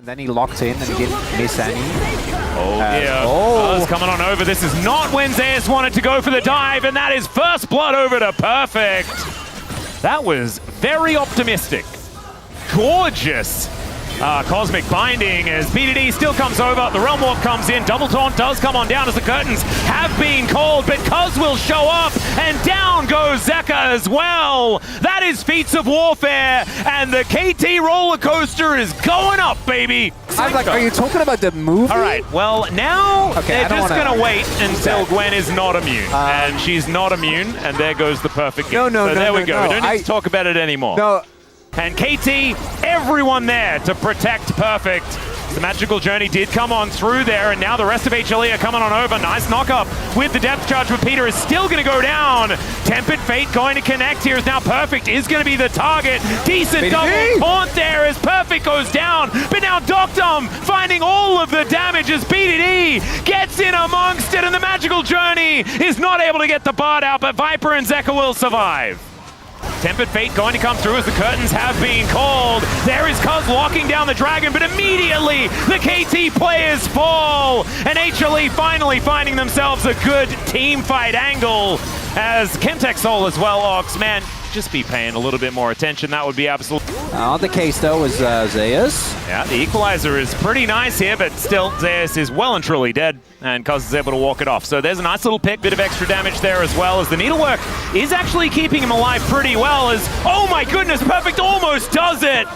And then he locked in and he didn't miss any. Oh, yeah. Buzz coming on over. This is not when Zeus wanted to go for the dive, and that is first blood over to Perfect. That was very optimistic. Gorgeous. Cosmic Binding as BDD still comes over. The Realm Warp comes in. Double Taunt does come on down as the curtains have been called, but Cuz will show up, and down goes Zeka as well. That is Feats of Warfare, and the KT roller coaster is going up, baby. I'm like, are you talking about the movie? All right, well, now they're just going to wait until Gwen is not immune. And she's not immune, and there goes the perfect game. No, there we go. We don't need to talk about it anymore. No. And KT, everyone there to protect Perfect. The magical journey did come on through there, and now the rest of HLE are coming on over. Nice knock-up with the depth charge, but Peter is still going to go down. Tempered Fate going to connect here as now Perfect is going to be the target. Decent double taunt there as Perfect goes down, but now Doctom finding all of the damage as BDD gets in amongst it, and the magical journey is not able to get the Bard out, but Viper and Zeka will survive. Tempered Fate going to come through as the curtains have been called. There is Cuz locking down the dragon, but immediately the KT players fall. And HLE finally finding themselves a good team fight angle as Chemtech Soul as well. Ox, man, just be paying a little bit more attention. That would be absolutely... On the case, though, was Zeus. Yeah, the equalizer is pretty nice here, but still, Zeus is well and truly dead, and Cuz is able to walk it off. So there's a nice little pick, bit of extra damage there as well, as the needlework is actually keeping him alive pretty well, as, oh my goodness, Perfect almost does it!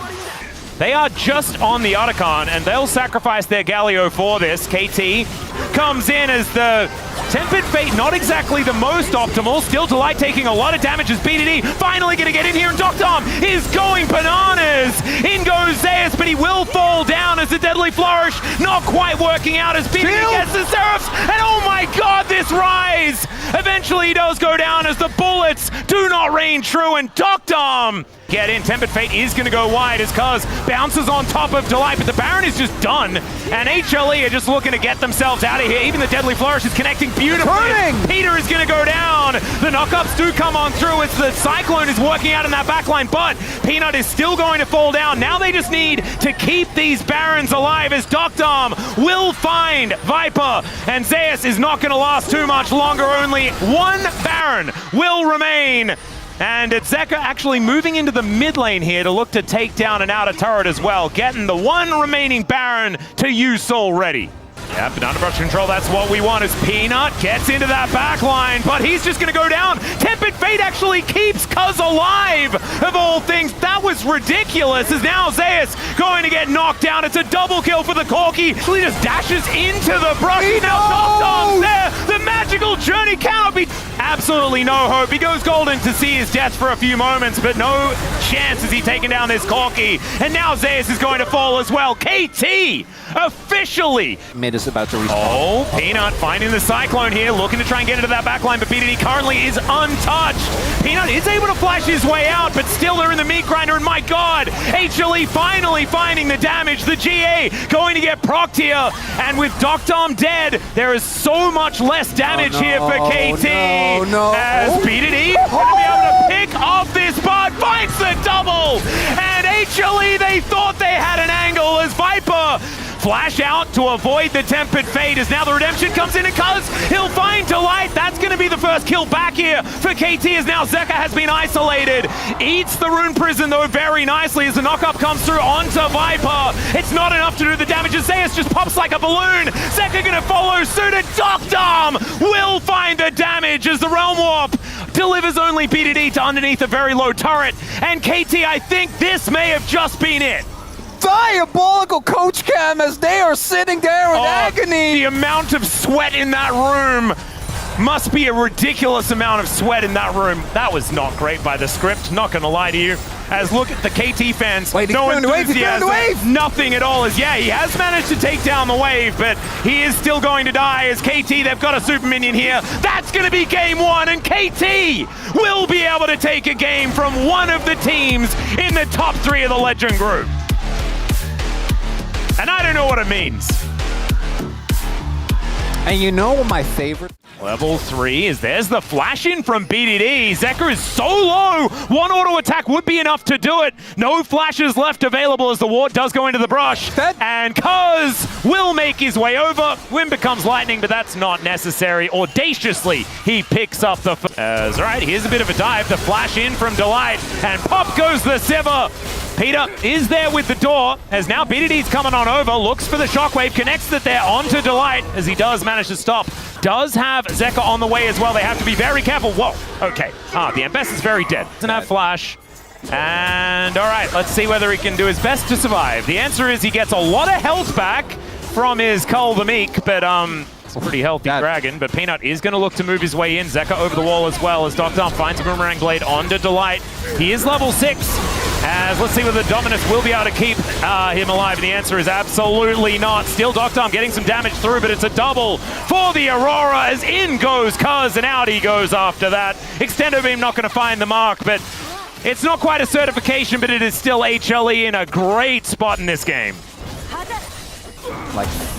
They are just on the Otacon, and they'll sacrifice their Galio for this. KT comes in as the Tempered Fate, not exactly the most optimal. Still Delight taking a lot of damage as BDD finally going to get in here, and Doctom is going bananas. In goes Zeus, but he will fall down as the Deadly Flourish not quite working out as BDD gets the Seraphs, and oh my god, this rise! Eventually he does go down as the bullets do not rain true, and Doctom get in. Tempered Fate is going to go wide as Cuz bounces on top of Delight, but the Baron is just done. And HLE are just looking to get themselves out of here. Even the Deadly Flourish is connecting beautifully. Peter is going to go down. The knockups do come on through as the Cyclone is working out in that backline, but Peanut is still going to fall down. Now they just need to keep these Barons alive as Doctom will find Viper. And Zeus is not going to last too much longer. Only one Baron will remain. And it's Zeka actually moving into the mid lane here to look to take down an outer turret as well, getting the one remaining Baron to use already. Yeah, but under brush control, that's what we want as Peanut gets into that back line, but he's just going to go down. Tempered Fate actually keeps Cuz alive, of all things. That was ridiculous, as now Zeus going to get knocked down. It's a double kill for the Corki. He just dashes into the brush. Now Doctom's there. The magical journey cannot be... Absolutely no hope. He goes golden to see his death for a few moments, but no chance is he taking down this Corki. And now Zeus is going to fall as well. KT officially... Mid is about to respawn. Oh, Peanut finding the Cyclone here, looking to try and get into that backline, but BDD currently is untouched. Peanut is able to flash his way out, but still they're in the meat grinder, and my god, HLE finally finding the damage. The GA going to get procced here, and with Doctom dead, there is so much less damage here for KT. As BDD going to be able to pick off this Bard, finds the double, and HLE, they thought they had an angle as Viper flash out to avoid the Tempered Fate as now the redemption comes in, and Cuz he'll find Delight. That's going to be the first kill back here for KT as now Zeka has been isolated. Eats the Rune Prison though very nicely as the knockup comes through onto Viper. It's not enough to do the damage as Zeus just pops like a balloon. Zeka going to follow suit, and Doctom will find the damage as the Realm Warp delivers only BDD to underneath a very low turret. And KT, I think this may have just been it. Diabolical coach cam as they are sitting there with agony. The amount of sweat in that room must be a ridiculous amount of sweat in that room. That was not great by the script, not gonna lie to you. As look at the KT fans, no enthusiasm, nothing at all. As yeah, he has managed to take down the wave, but he is still going to die as KT, they've got a super minion here. That's gonna be game one, and KT will be able to take a game from one of the teams in the top 3 of the Legend group. And I don't know what it means. And you know what my favorite... Level 3 is there's the flash in from BDD. Zeka is so low. One auto attack would be enough to do it. No flashes left available as the ward does go into the brush. And Cuz will make his way over. Wind becomes lightning, but that's not necessary. Audaciously, he picks up the... All right, here's a bit of a dive. The flash in from Delight. And pop goes the Sivir. Peter is there with the door, as now BDD's coming on over, looks for the shockwave, connects it there onto Delight, as he does manage to stop. Does have Zeka on the way as well. They have to be very careful. Whoa, okay. The Ambess is very dead. Doesn't have flash. And all right, let's see whether he can do his best to survive. The answer is he gets a lot of health back from his Cull the Meek, but it's a pretty healthy dragon, but Peanut is going to look to move his way in. Zeka over the wall as well as Dr. finds a Boomerang Blade onto Delight. He is level 6. As let's see whether Dominus will be able to keep him alive. And the answer is absolutely not. Still Dr. getting some damage through, but it's a double for the Aurora as in goes Cuz and out he goes after that. Extendo Beam not going to find the mark, but it's not quite a certification, but it is still HLE in a great spot in this game.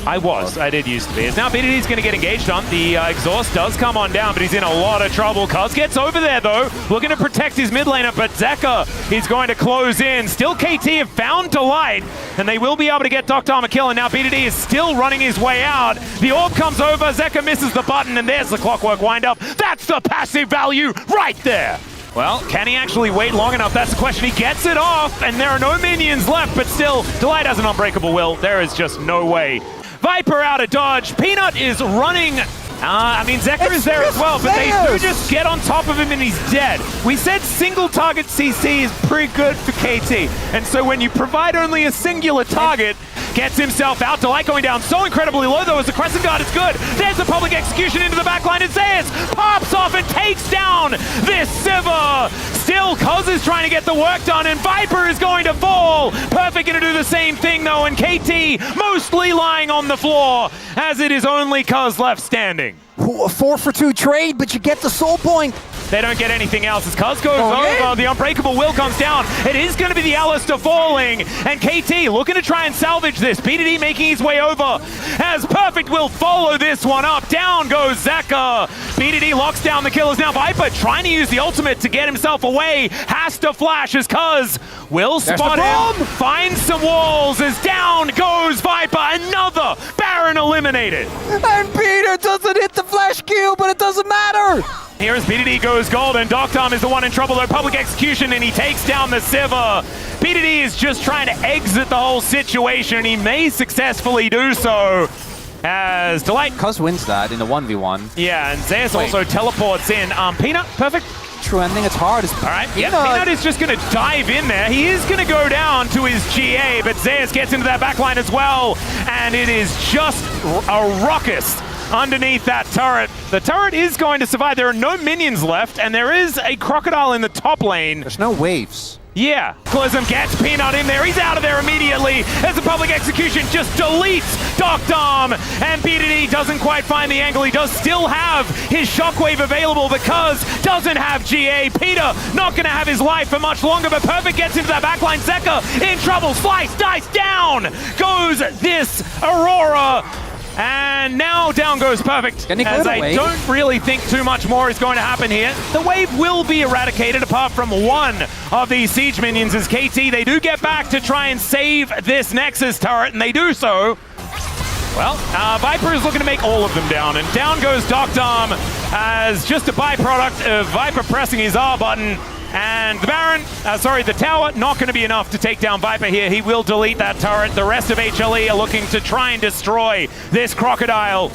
I did used to be. As now BDD's going to get engaged on. The exhaust does come on down, but he's in a lot of trouble. Cuz gets over there, though, looking to protect his mid laner, but Zeka is going to close in. Still KT have found Delight, and they will be able to get Dr. a kill, and now BDD is still running his way out. The orb comes over, Zeka misses the button, and there's the clockwork wind-up. That's the passive value right there. Well, can he actually wait long enough? That's the question. He gets it off, and there are no minions left, but still, Delight has an unbreakable will. There is just no way. Viper out of dodge. Peanut is running. Zeka is there as well, but they do just get on top of him and he's dead. We said single target CC is pretty good for KT, and so when you provide only a singular target, gets himself out. Delight going down so incredibly low, though, as the Crescent Guard is good. There's the public execution into the backline, and Zeus pops off and takes down this Sivir. Still, Cuz is trying to get the work done, and Viper is going to fall. Perfect going to do the same thing, though, and KT mostly lying on the floor, as it is only Cuz left standing. A 4-for-2 trade, but you get the soul point. They don't get anything else as Cuz goes over. The unbreakable will comes down. It is going to be the Alistair falling. And KT looking to try and salvage this. BDD making his way over as Perfect will follow this one up. Down goes Zeka. BDD locks down the killers. Now Viper trying to use the ultimate to get himself away. Has to flash as Cuz will spot him. Finds some walls as down goes Viper. Another Baron eliminated. And Peter doesn't hit the flash Q, but it doesn't matter. Here as BDD goes gold, and Dr. is the one in trouble, though. Public execution, and he takes down the Sivir. BDD is just trying to exit the whole situation, and he may successfully do so. As Delight... Cuz wins that in a 1v1. Yeah, and Zeus also teleports in. Peanut, perfect. True ending, it's hard. All right, yeah, Peanut is just going to dive in there. He is going to go down to his GA, but Zeus gets into that backline as well, and it is just a ruckus underneath that turret. The turret is going to survive. There are no minions left, and there is a crocodile in the top lane. There's no waves. Yeah, Clism gets Peanut in there. He's out of there immediately as the public execution just deletes Dr. And BDD doesn't quite find the angle. He does still have his shockwave available because doesn't have GA. Peter not going to have his life for much longer, but Perfect gets into that backline. Zeka in trouble. Slice, dice, down goes this Aurora. And now down goes Perfect, as I don't really think too much more is going to happen here. The wave will be eradicated apart from one of these siege minions as KT, they do get back to try and save this Nexus turret, and they do so. Well, Viper is looking to make all of them down, and down goes Dr. as just a byproduct of Viper pressing his R button. And the Baron, the tower, not going to be enough to take down Viper here. He will delete that turret. The rest of HLE are looking to try and destroy this crocodile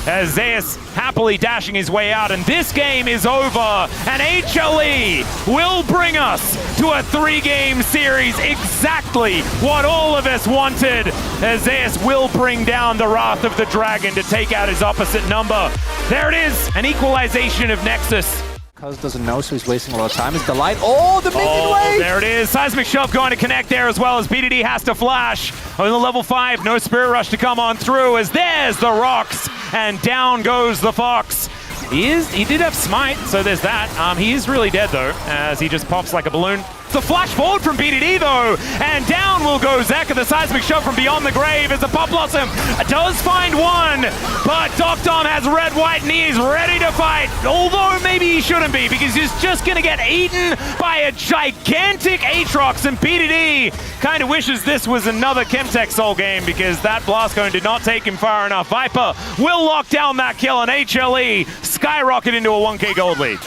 as Zeus happily dashing his way out. And this game is over. And HLE will bring us to a 3-game series. Exactly what all of us wanted. As Zeus will bring down the Wrath of the Dragon to take out his opposite number. There it is, an equalization of Nexus. Cuz doesn't know, so he's wasting a lot of time. It's Delight. Oh, the minion wave! There it is. Seismic Shove going to connect there as well as BDD has to flash. On the level 5, no Spirit Rush to come on through as there's the rocks and down goes the Fox. He did have Smite, so there's that. He is really dead though, as he just pops like a balloon. The flash forward from BDD though, and down will go Zeka, the seismic shove from beyond the grave as the Pop Blossom does find one, but Doctom has red, white, and he is ready to fight, although maybe he shouldn't be because he's just gonna get eaten by a gigantic Aatrox, and BDD kind of wishes this was another Chemtech Soul game because that blast cone did not take him far enough. Viper will lock down that kill, and HLE skyrocket into a 1K gold lead.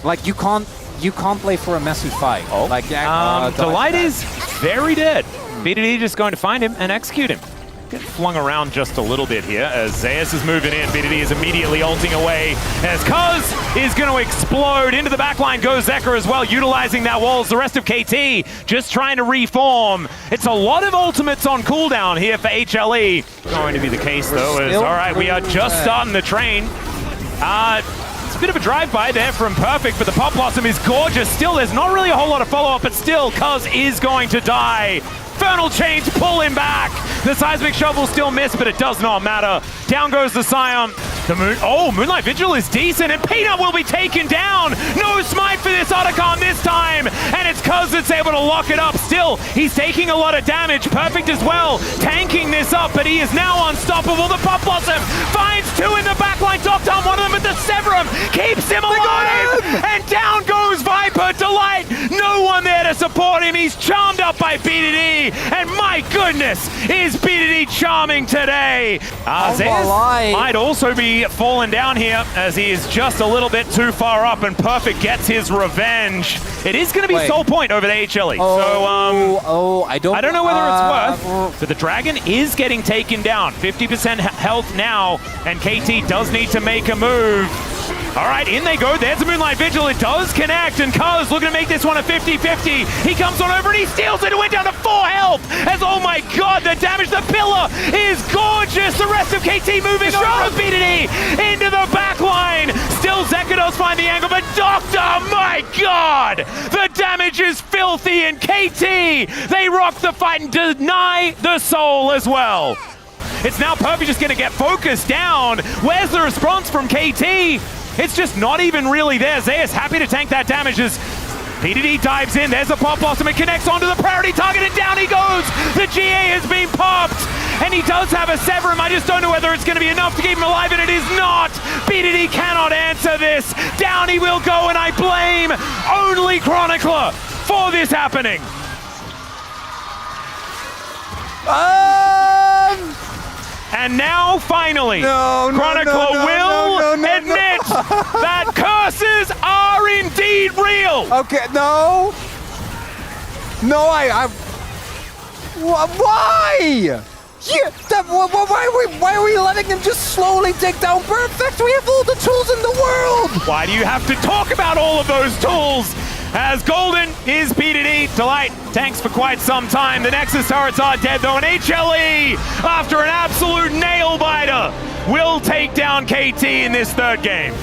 Like, you can't play for a messy fight. Oh, like, Delight is very dead. BDD just going to find him and execute him. Get flung around just a little bit here as Zeus is moving in. BDD is immediately ulting away as Cuz is going to explode. Into the backline goes Zeka as well, utilizing that walls. The rest of KT just trying to reform. It's a lot of ultimates on cooldown here for HLE. Going to be the case though is, all right, we are just starting the train. It's a bit of a drive-by there from Perfect, but the Pop Blossom is gorgeous. Still, there's not really a whole lot of follow-up, but still, Cuz is going to die. Infernal Chains pull him back. The Seismic Shove will still miss, but it does not matter. Down goes the Scion. The Moonlight Vigil is decent, and Peanut will be taken down. No smite for this Otacon this time, and it's Cuz that's able to lock it up. Still, he's taking a lot of damage. Perfect as well, tanking this up, but he is now unstoppable. The Pop Blossom finds two in the backline. Doctom, one of them at the Severum, keeps him alive, and down goes Viper. Delight, no one there to support him. He's charmed up by BDD, and my goodness, is BDD charming today. Zeus might also be fallen down here as he is just a little bit too far up, and Perfect gets his revenge. It is going to be Soul Point over the HLE. I don't know whether it's worth, but the Dragon is getting taken down. 50% health now, and KT does need to make a move. All right, in they go. There's a Moonlight Vigil. It does connect, and Cuz looking to make this one a 50-50. He comes on over and he steals it. It went down to 4 health. As, oh my god, the damage. The pillar is gorgeous. The rest of KT moving over with BDD into the back line. Still, Zeka does find the angle, but Doctor, my god! The damage is filthy, and KT, they rock the fight and deny the soul as well. It's now Perfect just going to get focused down. Where's the response from KT? It's just not even really there. Zeus happy to tank that damage as BDD dives in. There's a Pop Blossom. It connects onto the priority target, and down he goes. The GA has been popped, and he does have a Severum. I just don't know whether it's going to be enough to keep him alive, and it is not. BDD cannot answer this. Down he will go, and I blame only Chronicler for this happening. And now, finally, Chronicler will admit that curses are indeed real. Okay, no, why? Yeah, why are we letting him just slowly take down Perfect? We have all the tools in the world. Why do you have to talk about all of those tools? As Golden is BDD. Delight tanks for quite some time. The Nexus turrets are dead though, and HLE, after an absolute nail biter, will take down KT in this third game.